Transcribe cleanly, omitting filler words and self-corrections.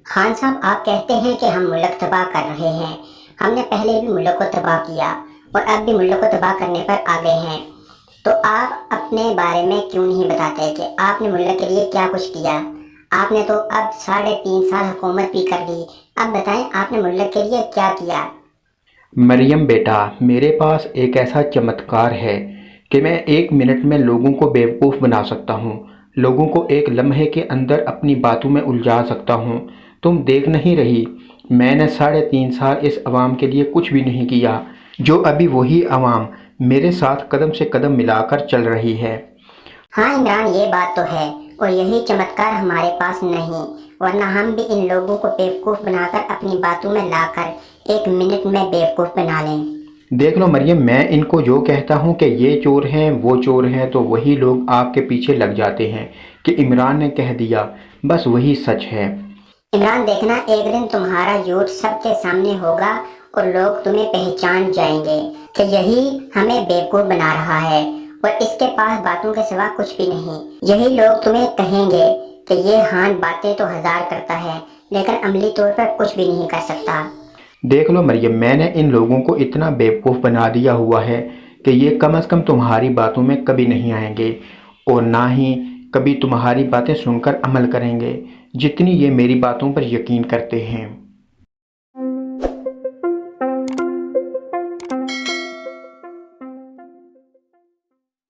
خان صاحب، آپ کہتے ہیں کہ ہم ملک تباہ کر رہے ہیں۔ ہم نے پہلے بھی ملک کو تباہ کیا اور اب بھی ملک کو تباہ کرنے پر آگے ہیں، تو آپ اپنے بارے میں کیوں نہیں بتاتے کہ آپ نے ملک کے لیے کیا کچھ کیا؟ آپ نے تو اب 3.5 سال حکومت بھی کر لی، اب بتائیں آپ نے ملک کے لیے کیا کیا؟ مریم بیٹا، میرے پاس ایک ایسا چمتکار ہے کہ میں 1 منٹ میں لوگوں کو بیوقوف بنا سکتا ہوں، لوگوں کو ایک لمحے کے اندر اپنی باتوں میں الجھا سکتا ہوں۔ تم دیکھ نہیں رہی؟ میں نے 3.5 سال اس عوام کے لیے کچھ بھی نہیں کیا، جو ابھی وہی عوام میرے ساتھ قدم سے قدم ملا کر چل رہی ہے۔ ہاں عمران، یہ بات تو ہے، اور یہی چمتکار ہمارے پاس نہیں، ورنہ ہم بھی ان لوگوں کو بیوقوف بنا کر اپنی باتوں میں لا کر 1 منٹ میں بیوقوف بنا لیں۔ دیکھ لو مریم، میں ان کو جو کہتا ہوں کہ یہ چور ہیں وہ چور ہیں، تو وہی لوگ آپ کے پیچھے لگ جاتے ہیں کہ عمران نے کہہ دیا، بس وہی سچ ہے۔ عمران، دیکھنا ایک دن تمہارا جھوٹ سب کے سامنے ہوگا اور لوگ تمہیں پہچان جائیں گے کہ یہی ہمیں بیوقوف بنا رہا ہے اور اس کے پاس باتوں کے سوا کچھ بھی نہیں۔ یہی لوگ تمہیں کہیں گے کہ یہ ہان باتیں تو 1000 کرتا ہے لیکن عملی طور پر کچھ بھی نہیں کر سکتا۔ دیکھ لو مریم، میں نے ان لوگوں کو اتنا بیوقوف بنا دیا ہوا ہے کہ یہ کم از کم تمہاری باتوں میں کبھی نہیں آئیں گے اور نہ ہی کبھی تمہاری باتیں سن کر عمل کریں گے، جتنی یہ میری باتوں پر یقین کرتے ہیں۔